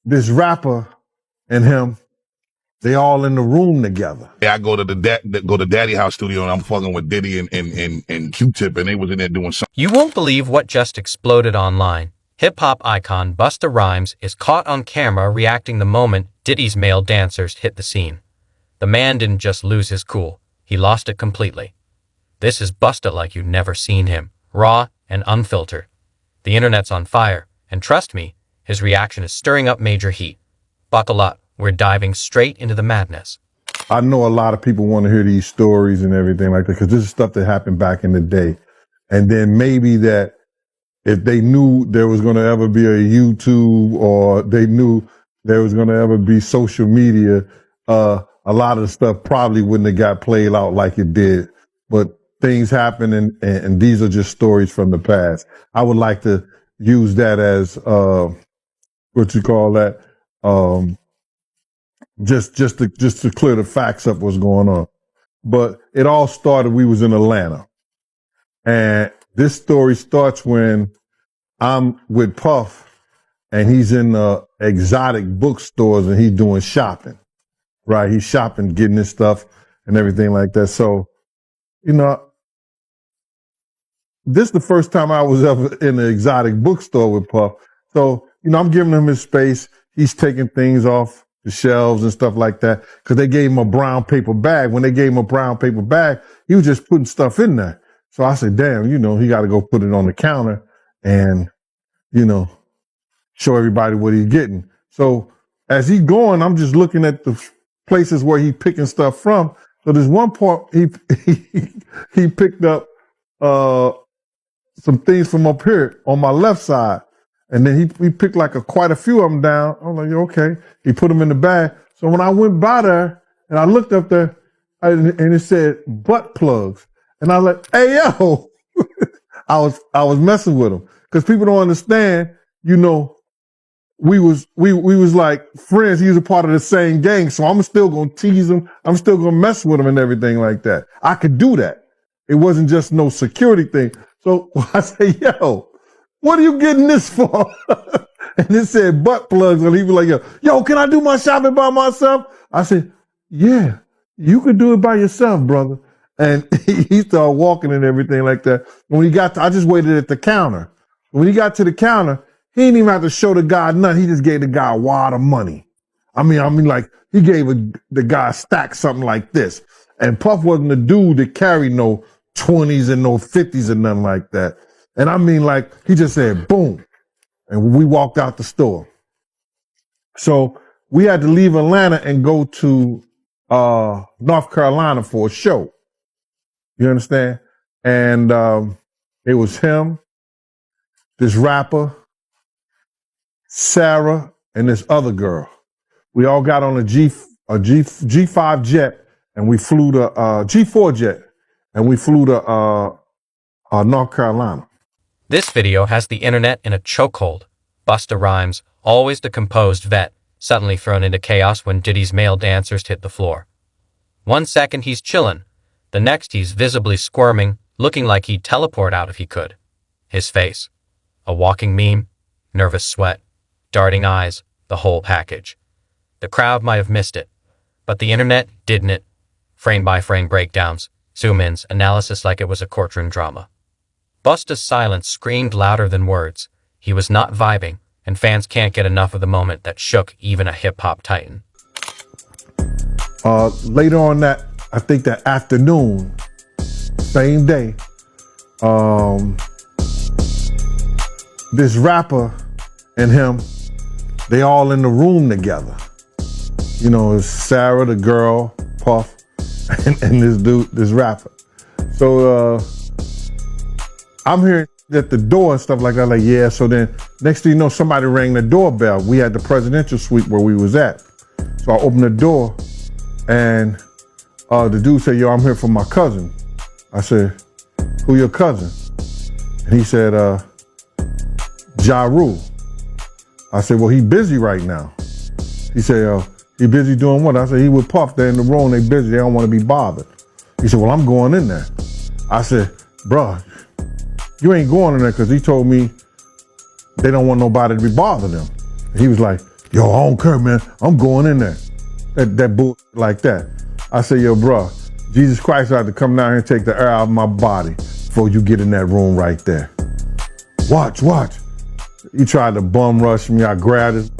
this rapper and him, they all in the room together. Yeah, I go to Daddy House studio and I'm fucking with Diddy and Q-Tip, and they was in there doing something. You won't believe what just exploded online. Hip-hop icon Busta Rhymes is caught on camera reacting the moment Diddy's male dancers hit the scene. The man didn't just lose his cool, he lost it completely. This is Busta like you've never seen him, raw and unfiltered. The internet's on fire, and trust me, his reaction is stirring up major heat. Buckle up, we're diving straight into the madness. I know a lot of people want to hear these stories and everything like that, because this is stuff that happened back in the day. And then maybe that if they knew there was going to ever be a YouTube, or they knew there was going to ever be social media, a lot of the stuff probably wouldn't have got played out like it did. But things happen, and these are just stories from the past. I would like to use that as, what you call that, just to clear the facts up what's going on. But it all started, we was in Atlanta. And this story starts when I'm with Puff and he's in the exotic bookstores and he's doing shopping, right? He's shopping, getting his stuff and everything like that. So, you know, this is the first time I was ever in an exotic bookstore with Puff. So, you know, I'm giving him his space. He's taking things off the shelves and stuff like that, because they gave him a brown paper bag. When they gave him a brown paper bag, he was just putting stuff in there. So I said, damn, you know, he got to go put it on the counter and, you know, show everybody what he's getting. So as he's going, I'm just looking at the places where he's picking stuff from. So there's one part he picked up some things from up here on my left side. And then he picked like quite a few of them down. I'm like, okay. He put them in the bag. So when I went by there and I looked up there and it said butt plugs. And I was like, hey, yo, I was messing with him, because people don't understand, you know, we was like friends. He was a part of the same gang. So I'm still going to tease him. I'm still going to mess with him and everything like that. I could do that. It wasn't just no security thing. So I say, yo, what are you getting this for? And it said butt plugs. And he was like, yo, can I do my shopping by myself? I said, yeah, you could do it by yourself, brother. And he started walking and everything like that. When he got I just waited at the counter. When he got to the counter, he didn't even have to show the guy nothing. He just gave the guy a wad of money. I mean, like, he gave the guy a stack, something like this. And Puff wasn't the dude that carried no 20s and no 50s and nothing like that. And I mean, like, he just said, boom. And we walked out the store. So we had to leave Atlanta and go to North Carolina for a show. You understand? And it was him, this rapper, Sarah, and this other girl. We all got on a G5 jet, and we flew to G4 jet, and we flew to North Carolina. This video has the internet in a chokehold. Busta Rhymes, always the composed vet, suddenly thrown into chaos when Diddy's male dancers hit the floor. 1 second he's chillin', the next he's visibly squirming, looking like he'd teleport out if he could. His face, a walking meme, nervous sweat, darting eyes, the whole package. The crowd might have missed it, but the internet didn't it. Frame-by-frame breakdowns, zoom-ins, analysis like it was a courtroom drama. Busta's silence screamed louder than words. He was not vibing, and fans can't get enough of the moment that shook even a hip-hop titan. Later on that, I think that afternoon, same day, this rapper and him, they all in the room together. You know, it's Sarah, the girl, Puff, and this dude, this rapper. So I'm hearing at the door and stuff like that, like, yeah. So then next thing you know, somebody rang the doorbell. We had the presidential suite where we was at. So I opened the door and the dude said, yo, I'm here for my cousin. I said, who your cousin? And he said, Ja Rule. I said, well, he busy right now. He said, he busy doing what? I said, he with Puff. They're in the room, they busy, they don't want to be bothered. He said, well, I'm going in there. I said, bruh, you ain't going in there, because he told me they don't want nobody to be bothering them. And he was like, Yo, I don't care, man. I'm going in there. That bull like that. I say, yo, bro, Jesus Christ had to come down here and take the air out of my body before you get in that room right there. Watch. He tried to bum rush me. I grabbed him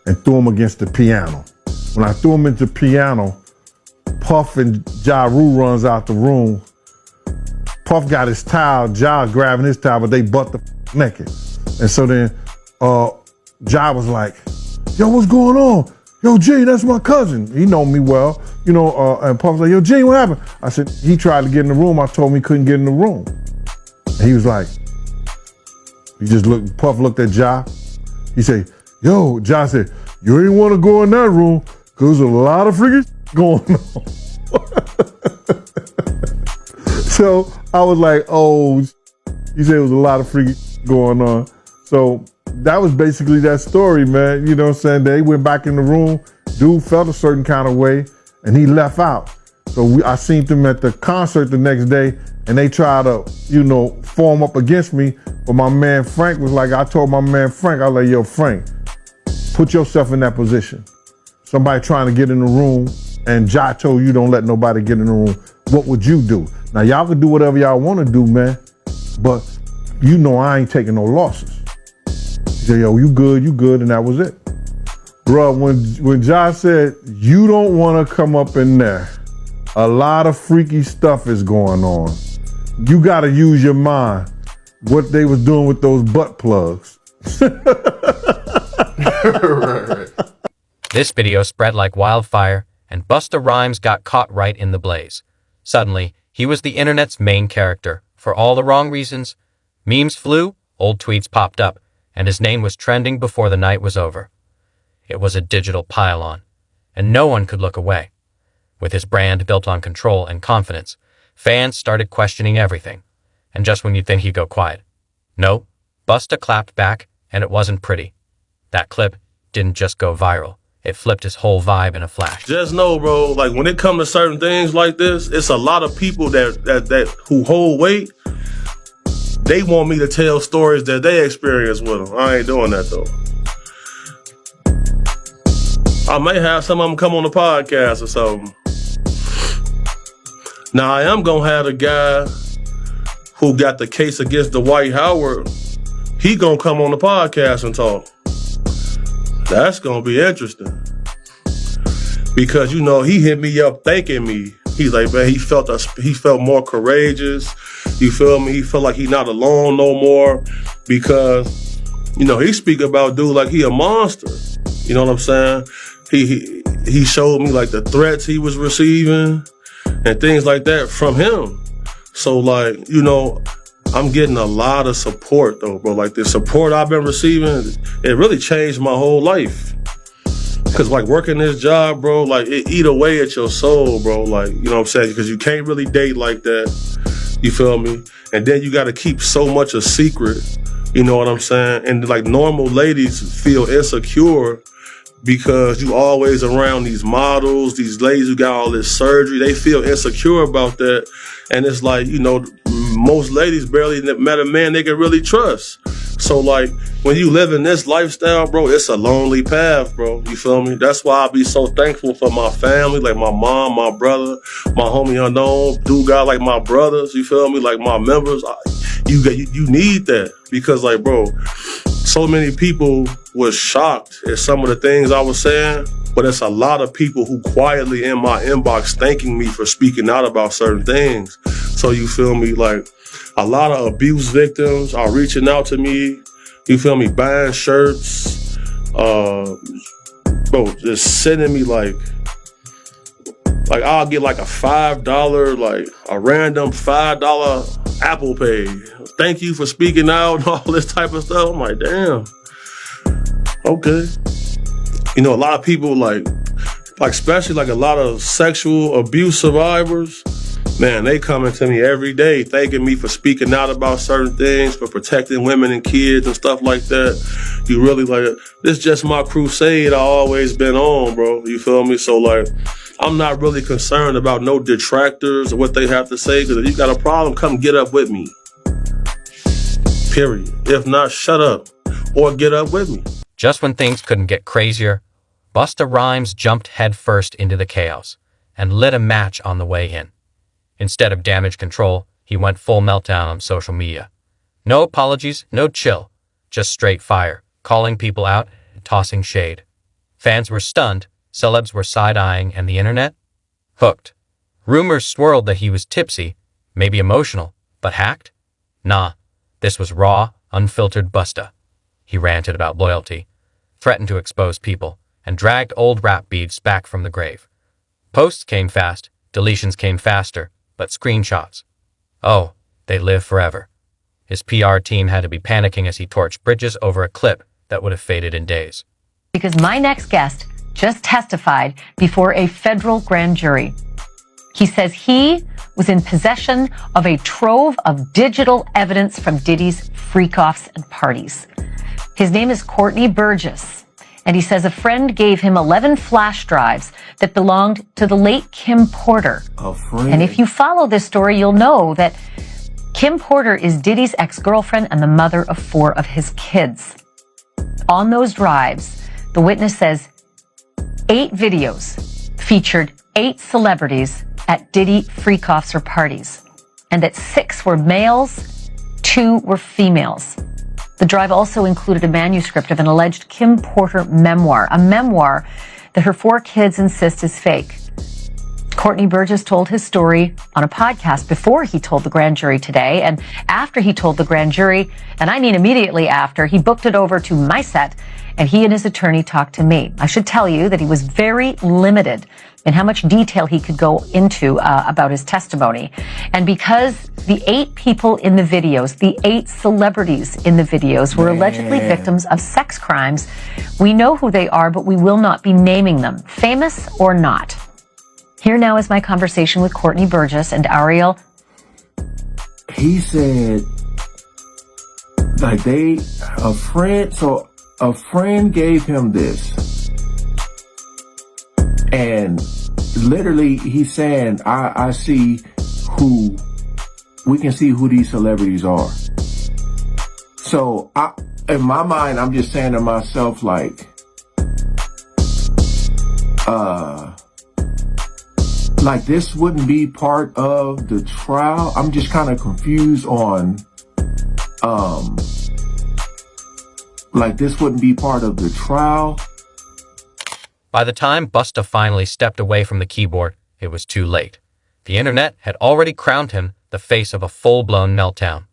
and threw him against the piano. When I threw him into the piano, Puff and Ja Rule runs out the room. Puff got his towel, Ja grabbing his towel, but they butt the naked. And so then Ja was like, yo, what's going on? Yo, G, that's my cousin. He know me well, and Puff was like, yo, G, what happened? I said, he tried to get in the room. I told him he couldn't get in the room. And he was like, Puff looked at Ja. He said, yo, Ja said, you ain't want to go in that room because there's a lot of freaking going on. So I was like, oh, he said it was a lot of freaking going on. So that was basically that story, man. You know what I'm saying? They went back in the room. Dude felt a certain kind of way and he left out. So I seen them at the concert the next day and they tried to, form up against me. But my man Frank was like, I told my man Frank, I was like, yo, Frank, put yourself in that position. Somebody trying to get in the room and Ja told you don't let nobody get in the room. What would you do? Now, y'all can do whatever y'all want to do, man. But I ain't taking no losses. He said, yo, you good, and that was it. Bruh, when Ja said, you don't want to come up in there, a lot of freaky stuff is going on. You got to use your mind. What they was doing with those butt plugs. Right. This video spread like wildfire, and Busta Rhymes got caught right in the blaze. Suddenly, he was the internet's main character, for all the wrong reasons. Memes flew, old tweets popped up, and his name was trending before the night was over. It was a digital pile-on, and no one could look away. With his brand built on control and confidence, fans started questioning everything. And just when you'd think he'd go quiet. No, Busta clapped back, and it wasn't pretty. That clip didn't just go viral. It flipped his whole vibe in a flash. Just know, bro, like when it comes to certain things like this, it's a lot of people that who hold weight. They want me to tell stories that they experience with them. I ain't doing that though. I may have some of them come on the podcast or something. Now I am gonna have the guy who got the case against Dwight Howard. He gonna come on the podcast and talk. That's gonna be interesting. Because he hit me up thanking me. He's like, man, he felt more courageous. You feel me? He felt like he not alone no more. Because, he speak about dude like he a monster. You know what I'm saying? He showed me like the threats he was receiving and things like that from him. So like, I'm getting a lot of support though, bro. Like the support I've been receiving, it really changed my whole life. Cause like working this job, bro, like it eat away at your soul, bro. Like, you know what I'm saying? Because you can't really date like that. You feel me? And then you got to keep so much a secret. You know what I'm saying? And like normal ladies feel insecure because you always around these models, these ladies who got all this surgery. They feel insecure about that. And it's like, most ladies barely met a man they can really trust. So like when you live in this lifestyle, bro, it's a lonely path, bro. You feel me? That's why I be so thankful for my family, like my mom, my brother, my homie Unknown, dude got like my brothers, you feel me? Like my members. You need that because like, bro, so many people was shocked at some of the things I was saying, but it's a lot of people who quietly in my inbox thanking me for speaking out about certain things. So you feel me? Like a lot of abuse victims are reaching out to me. You feel me? Buying shirts, bro, just sending me like I'll get like a $5, like a random $5 Apple Pay. Thank you for speaking out and all this type of stuff. I'm like, damn. Okay. A lot of people like especially like a lot of sexual abuse survivors, man, they coming to me every day thanking me for speaking out about certain things, for protecting women and kids and stuff like that. You really like, this just my crusade I always been on, bro. You feel me? So like, I'm not really concerned about no detractors or what they have to say, because if you got a problem, come get up with me. Period. If not, shut up or get up with me. Just when things couldn't get crazier, Busta Rhymes jumped headfirst into the chaos and lit a match on the way in. Instead of damage control, he went full meltdown on social media. No apologies, no chill, just straight fire, calling people out and tossing shade. Fans were stunned, celebs were side-eyeing, and the internet? Hooked. Rumors swirled that he was tipsy, maybe emotional, but hacked? Nah, this was raw, unfiltered Busta. He ranted about loyalty, threatened to expose people, and dragged old rap beefs back from the grave. Posts came fast, deletions came faster, but screenshots. Oh, they live forever. His PR team had to be panicking as he torched bridges over a clip that would have faded in days. Because my next guest just testified before a federal grand jury. He says he was in possession of a trove of digital evidence from Diddy's freak-offs and parties. His name is Courtney Burgess, and he says a friend gave him 11 flash drives that belonged to the late Kim Porter. A friend? And if you follow this story, you'll know that Kim Porter is Diddy's ex-girlfriend and the mother of 4 of his kids. On those drives, the witness says 8 videos featured 8 celebrities at Diddy freak-offs or parties, and that 6 were males, 2 were females. The drive also included a manuscript of an alleged Kim Porter memoir, a memoir that her 4 kids insist is fake. Courtney Burgess told his story on a podcast before he told the grand jury today, and after he told the grand jury, and I mean immediately after, he booked it over to my set, and he and his attorney talked to me. I should tell you that he was very limited in how much detail he could go into about his testimony. And because the 8 people in the videos, the 8 celebrities in the videos were allegedly victims of sex crimes, we know who they are, but we will not be naming them, famous or not. Here now is my conversation with Courtney Burgess and Ariel. He said, like a friend gave him this. And literally he's saying, I see we can see who these celebrities are. So in my mind, I'm just saying to myself, like this wouldn't be part of the trial. I'm just kind of confused on, like this wouldn't be part of the trial. By the time Busta finally stepped away from the keyboard, it was too late. The internet had already crowned him the face of a full-blown meltdown.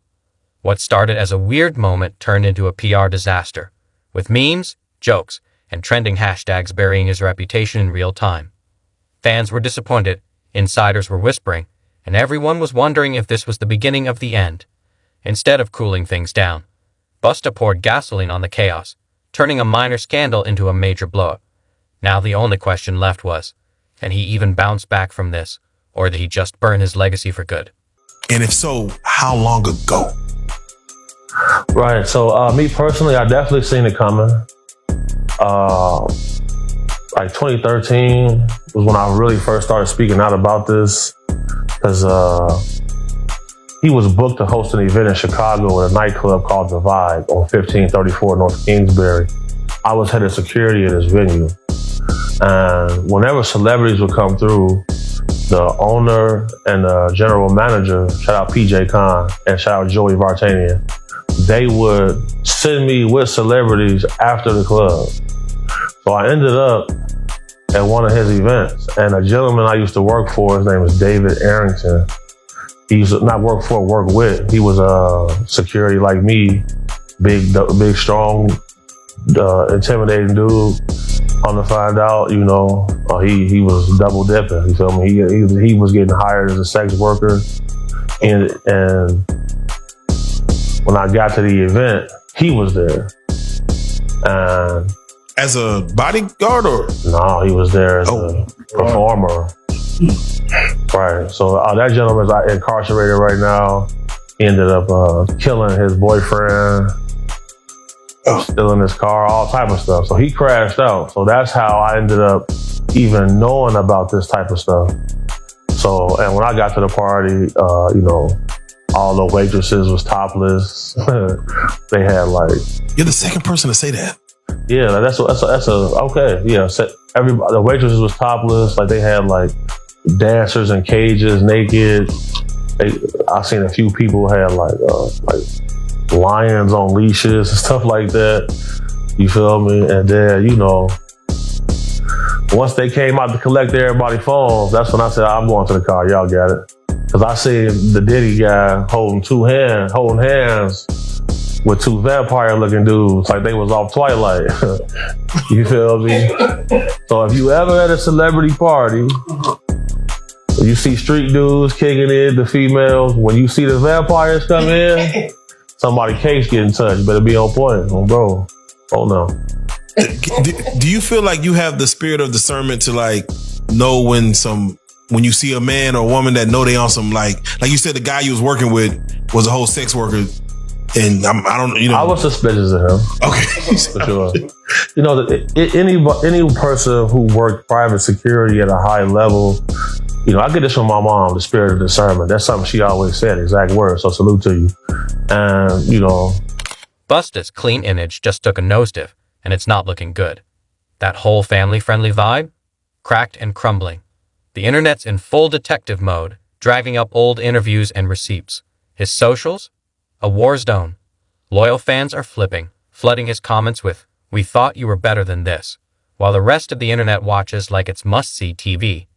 What started as a weird moment turned into a PR disaster, with memes, jokes, and trending hashtags burying his reputation in real time. Fans were disappointed, insiders were whispering, and everyone was wondering if this was the beginning of the end. Instead of cooling things down, Busta poured gasoline on the chaos, turning a minor scandal into a major blow-up. Now the only question left was, can he even bounce back from this, or did he just burn his legacy for good? And if so, how long ago? Right, so me personally, I definitely seen it coming. Like 2013 was when I really first started speaking out about this, because he was booked to host an event in Chicago at a nightclub called The Vibe on 1534 North Kingsbury. I was head of security at this venue. And whenever celebrities would come through, the owner and the general manager, shout out PJ Khan and shout out Joey Vartanian, they would send me with celebrities after the club. So I ended up at one of his events, and a gentleman I used to work for, his name was David Arrington. He used to not work for, work with. He was security like me, big, strong, intimidating dude. On to find out, you know, he was double dipping. You feel me? He was getting hired as a sex worker, and when I got to the event, he was there. And As a bodyguard or? no, he was there as a performer. Right. So that gentleman's incarcerated right now. He ended up killing his boyfriend. Stealing his car, all type of stuff. So he crashed out. So that's how I ended up even knowing about this type of stuff. So, and when I got to the party, you know, all the waitresses was topless. They had like... You're the second person to say that. Yeah, that's a okay. Yeah, so everybody, the waitresses was topless. Like they had like dancers in cages, naked. I seen a few people had like lions on leashes and stuff like that. You feel me? And then, you know, once they came out to collect everybody's phones, that's when I said, I'm going to the car. Y'all got it. Because I seen the Diddy guy holding hands with two vampire-looking dudes, like they was off Twilight. You feel me? So if you ever at a celebrity party, you see street dudes kicking in, the females, when you see the vampires come in, somebody case getting touched. You better be on point, bro. Oh no. Do you feel like you have the spirit of discernment to like know when you see a man or woman that know they on some like you said, the guy you was working with was a whole sex worker, and I don't, you know. I was suspicious of him. Okay, for sure. You know, any person who worked private security at a high level, you know, I get this from my mom, the spirit of discernment. That's something she always said, exact words. So salute to you. And you know, Busta's clean image just took a nosedive, and it's not looking good. That whole family-friendly vibe? Cracked and crumbling. The internet's in full detective mode, dragging up old interviews and receipts. His socials? A war zone. Loyal fans are flipping, flooding his comments with, "We thought you were better than this," while the rest of the internet watches like it's must-see TV.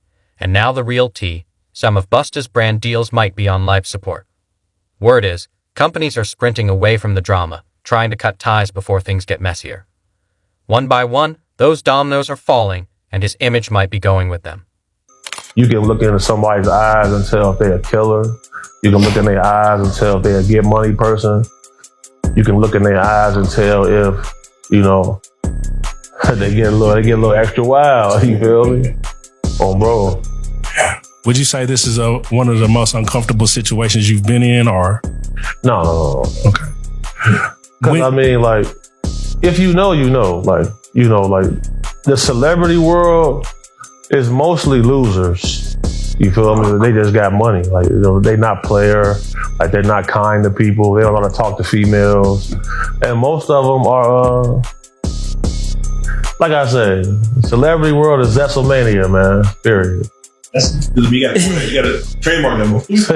And now the real tea, some of Busta's brand deals might be on life support. Word is, companies are sprinting away from the drama, trying to cut ties before things get messier. One by one, those dominoes are falling, and his image might be going with them. You can look into somebody's eyes and tell if they're a killer. You can look in their eyes and tell if they're a get money person. You can look in their eyes and tell if, you know, they get a little extra wild. You feel me? Oh, bro. Would you say this is one of the most uncomfortable situations you've been in, or? No. Okay. Because I mean, like, if you know, like, you know, like the celebrity world is mostly losers. You feel me? They just got money. Like, you know, they not player. Like, they're not kind to people. They don't know how to talk to females. And most of them are, like I said, celebrity world is Zesselmania, man. Period. You got a trademark number. It's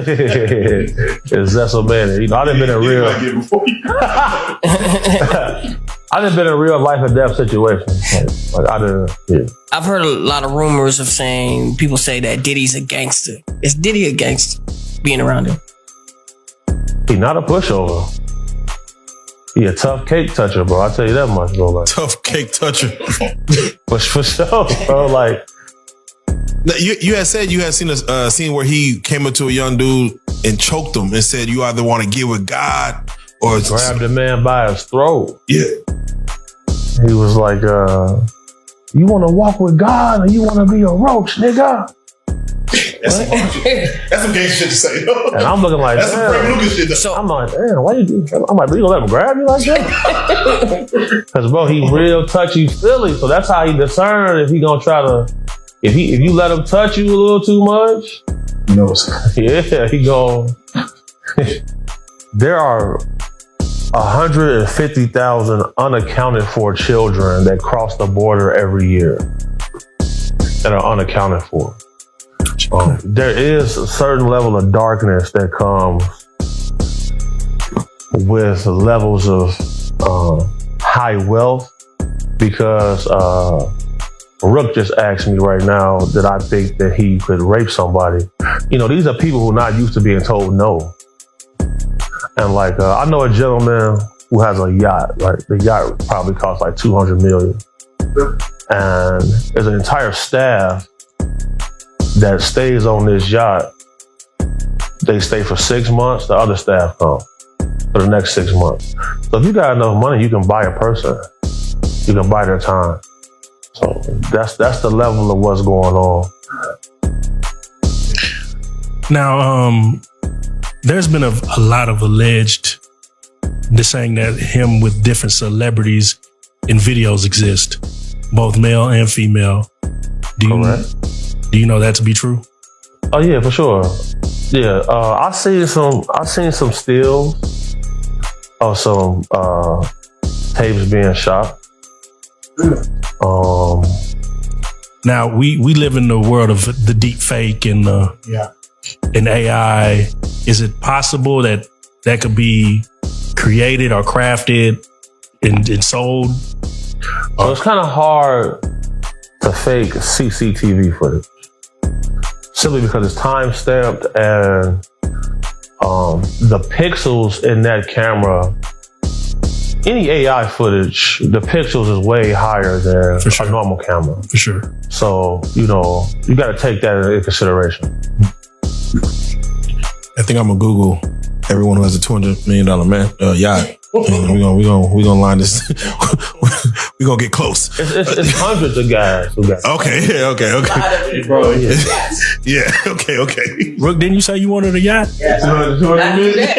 Zesselmania. You know, I done been in real. I done been in real life and death situations. Like I done. Yeah. I've heard a lot of rumors of saying people say that Diddy's a gangster. Is Diddy a gangster? Being around him. He not a pushover. He a tough cake toucher, bro. I tell you that much, bro. Like, tough cake toucher. for sure, bro. Like. You had said you had seen a scene where he came up to a young dude and choked him and said, "You either want to get with God or grab the man by his throat." Yeah, he was like, "You want to walk with God or you want to be a roach, nigga?" That's some gangster shit to say. And I'm looking like, that's some Frank Lucas shit. So I'm like, damn, why you do? I'm like, you gonna let him grab you like that? Because bro, he real touchy-feely, so that's how he discern if he gonna try to. If you let him touch you a little too much, he knows. Yeah, he gon'. There are 150,000 unaccounted for children that cross the border every year that are unaccounted for. There is a certain level of darkness that comes with levels of high wealth because Rook just asked me right now that I think that he could rape somebody. You know, these are people who are not used to being told no. And like, I know a gentleman who has a yacht. Like the yacht probably costs like $200 million. And there's an entire staff that stays on this yacht. They stay for 6 months. The other staff come for the next 6 months. So if you got enough money, you can buy a person. You can buy their time. So that's the level of what's going on. Now, there's been a lot of alleged saying that him with different celebrities in videos exist, both male and female. Do you know that to be true? Oh yeah, for sure. Yeah, I seen some stills of some tapes being shot. Now we live in the world of the deep fake and AI. Is it possible that could be created or crafted and sold? So it's kind of hard to fake CCTV footage, simply because it's time stamped and the pixels in that camera. Any AI footage, the pixels is way higher than a normal camera. For sure. So, you got to take that into consideration. I think I'm gonna Google everyone who has a $200 million yacht. And we gonna line this. We gonna get close. It's hundreds of guys who got. Okay. Bro, Yeah. Okay. Rook, didn't you say you wanted a yacht? Yeah. 200 million. 200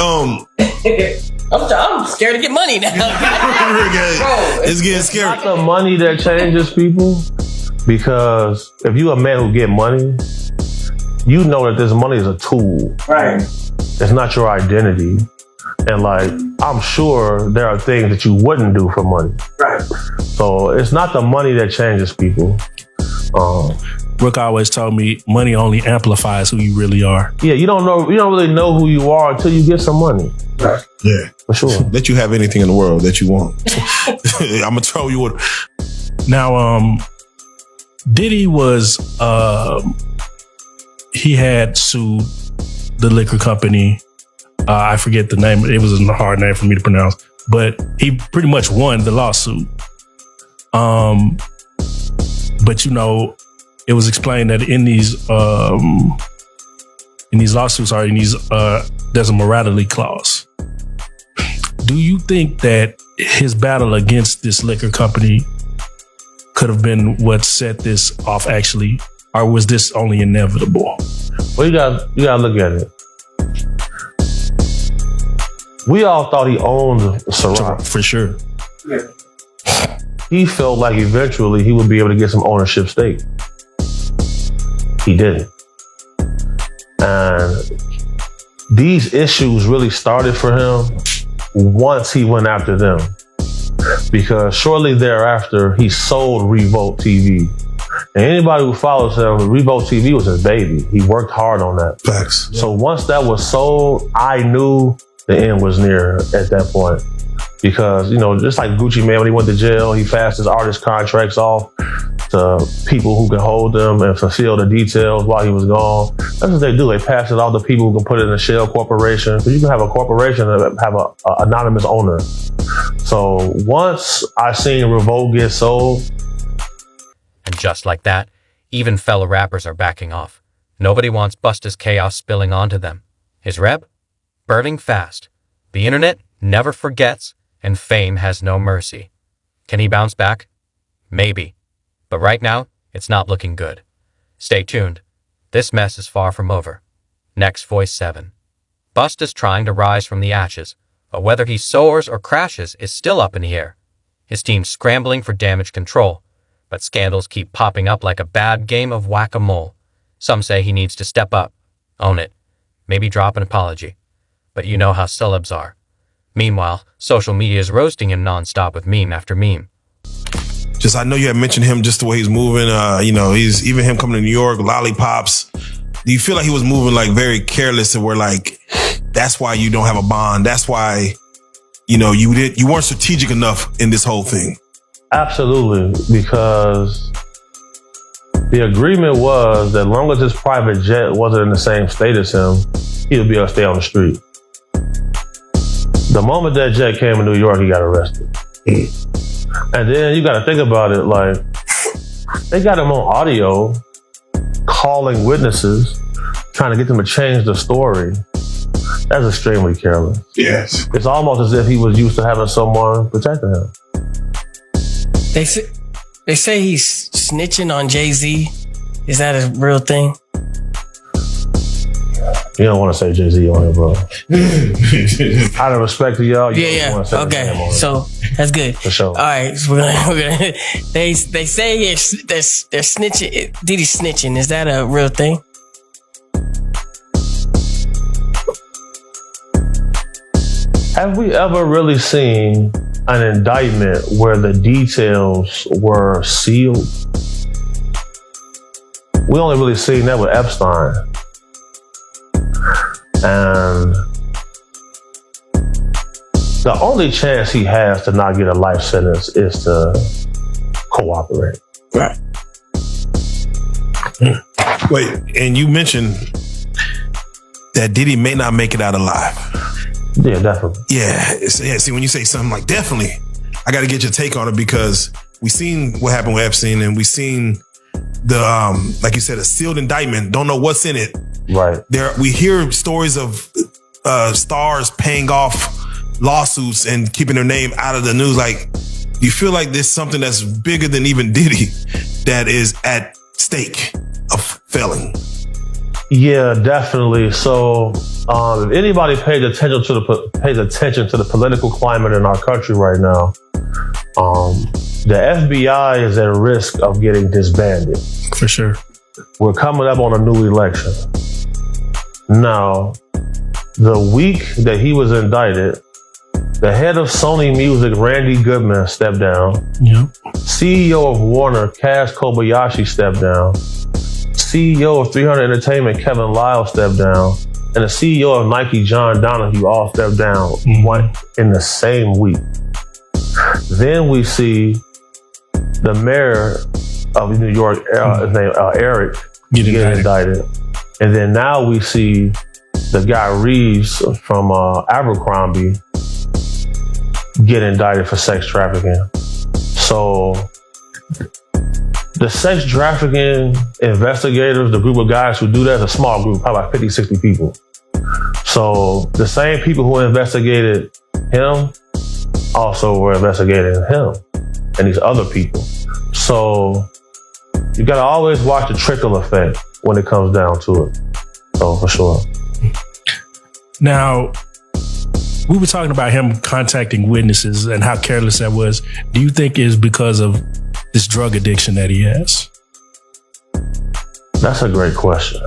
million. I'm scared to get money now. It's getting scary. It's not the money that changes people, because if you a man who get money, you know that this money is a tool. Right. It's not your identity. And like, I'm sure there are things that you wouldn't do for money. Right. So it's not the money that changes people. Rook always told me money only amplifies who you really are. Yeah, you don't really know who you are until you get some money. Right. Yeah. For sure. Let you have anything in the world that you want. I'm gonna tell you what. Now, Diddy was, he had sued the liquor company. I forget the name. It was a hard name for me to pronounce, but he pretty much won the lawsuit. But it was explained that in these lawsuits there's a morality clause. Do you think that his battle against this liquor company could have been what set this off actually, or was this only inevitable? Well, you gotta look at it. We all thought he owned Ciroc. For sure. Yeah. He felt like eventually he would be able to get some ownership stake. He didn't. And these issues really started for him once he went after them. Because shortly thereafter, he sold Revolt TV. And anybody who follows him, Revolt TV was his baby. He worked hard on that. Facts. So once that was sold, I knew the end was near at that point. Because, just like Gucci Mane, when he went to jail, he passed his artist contracts off to people who can hold them and fulfill the details while he was gone. That's what they do. They pass it off to people who can put it in a shell corporation. So you can have a corporation that have a anonymous owner. So once I seen Revolt get sold. And just like that, even fellow rappers are backing off. Nobody wants Busta's chaos spilling onto them. His rep? Burning fast. The internet never forgets, and fame has no mercy. Can he bounce back? Maybe. But right now, it's not looking good. Stay tuned. This mess is far from over. Next Voice 7. Busta's trying to rise from the ashes, but whether he soars or crashes is still up in the air. His team's scrambling for damage control, but scandals keep popping up like a bad game of whack-a-mole. Some say he needs to step up, own it, maybe drop an apology. But you know how celebs are. Meanwhile, social media is roasting him nonstop with meme after meme. I know you had mentioned him, just the way he's moving. He's even him coming to New York, lollipops. Do you feel like he was moving like very careless, and where like that's why you don't have a bond? That's why you weren't strategic enough in this whole thing. Absolutely, because the agreement was that as long as his private jet wasn't in the same state as him, he would be able to stay on the street. The moment that jet came in New York, he got arrested. And then you got to think about it, like, they got him on audio, calling witnesses, trying to get them to change the story. That's extremely careless. Yes. It's almost as if he was used to having someone protecting him. They say he's snitching on Jay-Z. Is that a real thing? You don't want to say Jay-Z on here, bro. Out of respect to y'all, Yeah. Okay, so that's good. For sure. All right, so we're gonna. They say they're snitching. Diddy snitching. Is that a real thing? Have we ever really seen an indictment where the details were sealed? We only really seen that with Epstein. And the only chance he has to not get a life sentence is to cooperate. Right. Wait, and you mentioned that Diddy may not make it out alive. Yeah, definitely. Yeah, see, when you say something like definitely, I got to get your take on it because we seen what happened with Epstein and we seen the, like you said, a sealed indictment. Don't know what's in it. Right. We hear stories of stars paying off lawsuits and keeping their name out of the news. Like, do you feel like there's something that's bigger than even Diddy that is at stake of failing? Yeah, definitely. So, if anybody pays attention to the political climate in our country right now, the FBI is at risk of getting disbanded. For sure. We're coming up on a new election. Now, the week that he was indicted, the head of Sony Music, Randy Goodman, stepped down. Yep. CEO of Warner, Kaz Kobayashi, stepped down. CEO of 300 Entertainment, Kevin Lyle, stepped down. And the CEO of Nike, John Donahue, all stepped down in the same week. Then we see the mayor of New York, Eric, get indicted. And then now we see the guy Reeves from Abercrombie get indicted for sex trafficking. So the sex trafficking investigators, the group of guys who do that, is a small group, probably like 50, 60 people. So the same people who investigated him also were investigating him and these other people. So you gotta always watch the trickle effect when it comes down to it. So for sure. Now, we were talking about him contacting witnesses and how careless that was. Do you think it's because of this drug addiction that he has? That's a great question.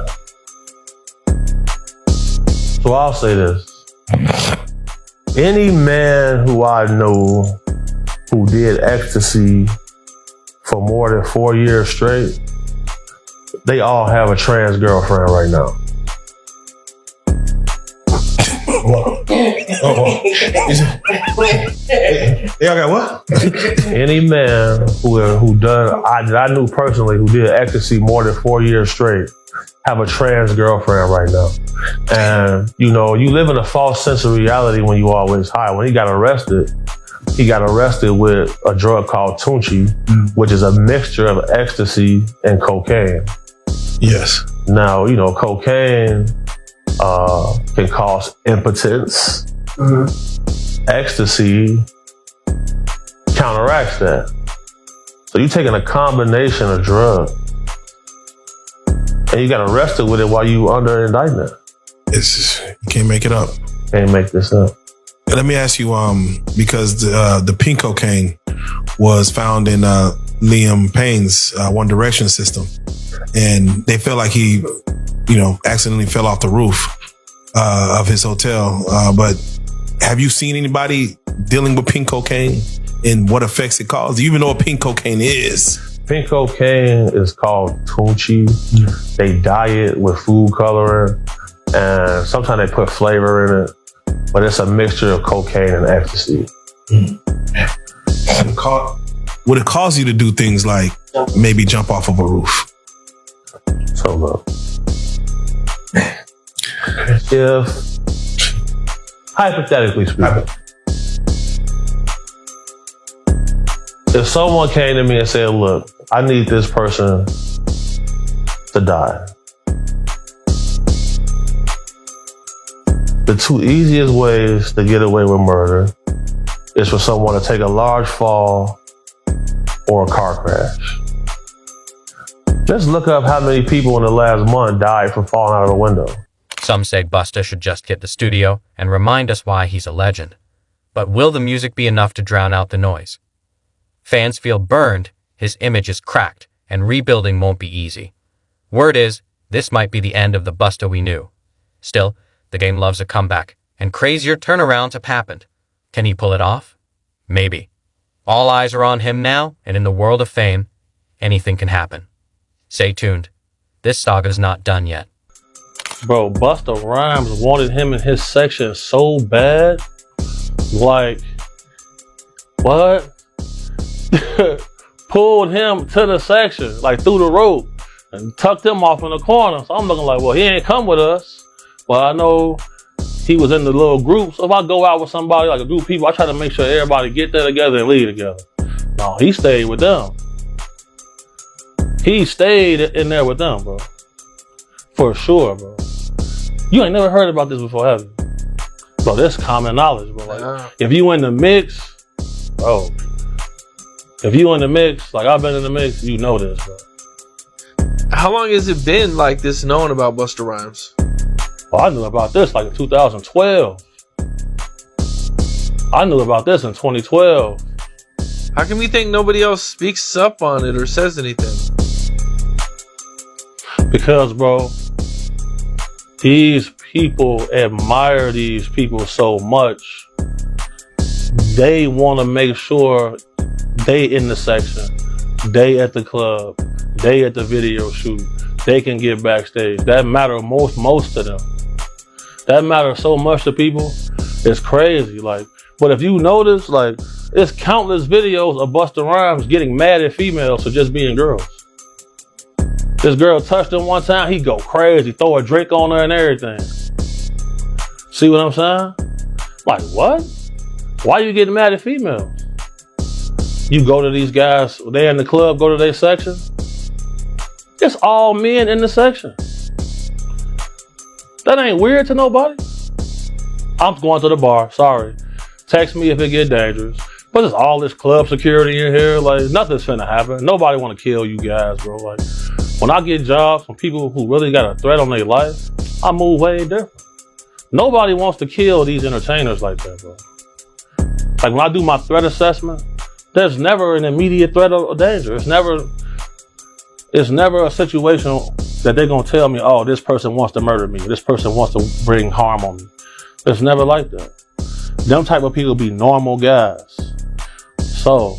So I'll say this. Any man who I know who did ecstasy for more than 4 years straight, they all have a trans girlfriend right now. Y'all got what? Any man that I knew personally who did ecstasy more than 4 years straight have a trans girlfriend right now. And, you live in a false sense of reality when you always high. When he got arrested with a drug called Tunchi, which is a mixture of ecstasy and cocaine. Yes. Now, cocaine can cause impotence. Ecstasy counteracts that. So you're taking a combination of drugs and you got arrested with it while you under indictment. You can't make it up. Can't make this up. Let me ask you, because the pink cocaine was found in Liam Payne's One Direction system, and they felt like he, accidentally fell off the roof of his hotel. But have you seen anybody dealing with pink cocaine and what effects it causes? Do you even know what pink cocaine is? Pink cocaine is called Tunchi. They dye it with food coloring, and sometimes they put flavor in it. But it's a mixture of cocaine and ecstasy. Would it cause you to do things like maybe jump off of a roof? So look, if hypothetically speaking, if someone came to me and said, look, I need this person to die, the two easiest ways to get away with murder is for someone to take a large fall or a car crash. Just look up how many people in the last month died from falling out of a window. Some say Busta should just hit the studio and remind us why he's a legend. But will the music be enough to drown out the noise? Fans feel burned, his image is cracked, and rebuilding won't be easy. Word is, this might be the end of the Busta we knew. Still, the game loves a comeback, and crazier turnarounds have happened. Can he pull it off? Maybe. All eyes are on him now, and in the world of fame, anything can happen. Stay tuned. This saga's not done yet. Bro, Busta Rhymes wanted him in his section so bad. Like, what? Pulled him to the section, like through the rope, and tucked him off in the corner. So I'm looking like, well, he ain't come with us. But I know he was in the little group. So if I go out with somebody, like a group of people, I try to make sure everybody get there together and leave together. No, he stayed with them. He stayed in there with them, bro. For sure, bro. You ain't never heard about this before, have you? Bro, this common knowledge, bro. Like, if you in the mix, bro. If you in the mix, like I've been in the mix, you know this, bro. How long has it been like this known about Busta Rhymes? Oh, I knew about this like in 2012. I knew about this in 2012. How come you think nobody else speaks up on it or says anything? Because, bro, these people admire these people so much. They want to make sure they in the section, they at the club, they at the video shoot, they can get backstage. That matters most to them. That matters so much to people. It's crazy. Like, but if you notice, like, it's countless videos of Busta Rhymes getting mad at females for just being girls. This girl touched him one time, he go crazy, throw a drink on her and everything. See what I'm saying? Like, what? Why you getting mad at females? You go to these guys, they in the club, go to their section. It's all men in the section. That ain't weird to nobody. I'm going to the bar, sorry. Text me if it get dangerous. But there's all this club security in here, like nothing's finna happen. Nobody wanna kill you guys, bro. Like, when I get jobs from people who really got a threat on their life, I move way different. Nobody wants to kill these entertainers like that, bro. Like when I do my threat assessment, there's never an immediate threat or danger. It's never a situation that they're gonna tell me, oh, this person wants to murder me, this person wants to bring harm on me. It's never like that. Them type of people be normal guys. So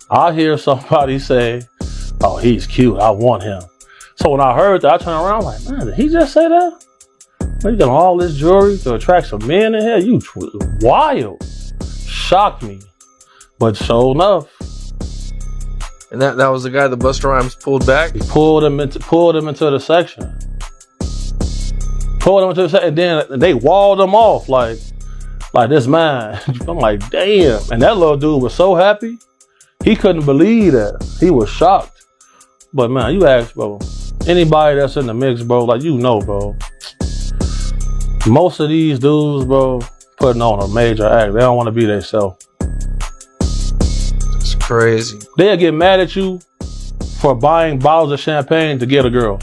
I hear somebody say, oh, he's cute, I want him. So when I heard that, I turned around like, man, did he just say that? Man, you got all this jewelry to attract some men in here? You wild. Shocked me. But sure enough. And that was the guy that Busta Rhymes pulled back? He pulled him into the section. Pulled him into the section, and then they walled him off like this man. I'm like, damn. And that little dude was so happy. He couldn't believe that. He was shocked. But man, you ask, bro, anybody that's in the mix, bro, like, you know, bro, most of these dudes, bro, putting on a major act. They don't want to be themselves. It's crazy. They'll get mad at you for buying bottles of champagne to get a girl.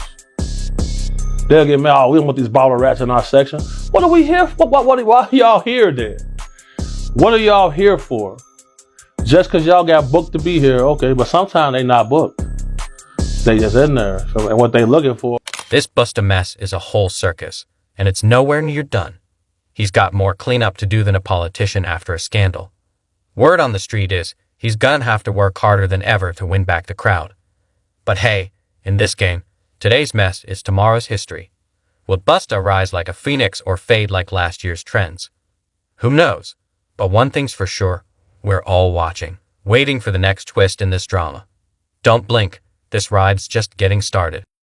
They'll get mad, oh, we don't want these bottle rats in our section. What are we here for? Why are y'all here then? What are y'all here for? Just because y'all got booked to be here, okay, but sometimes they not booked. They just in there, so, and what they looking for. This Busta mess is a whole circus, and it's nowhere near done. He's got more cleanup to do than a politician after a scandal. Word on the street is he's gonna have to work harder than ever to win back the crowd. But hey, in this game, today's mess is tomorrow's history. Will Busta rise like a phoenix or fade like last year's trends? Who knows? But one thing's for sure, we're all watching, waiting for the next twist in this drama. Don't blink, this ride's just getting started.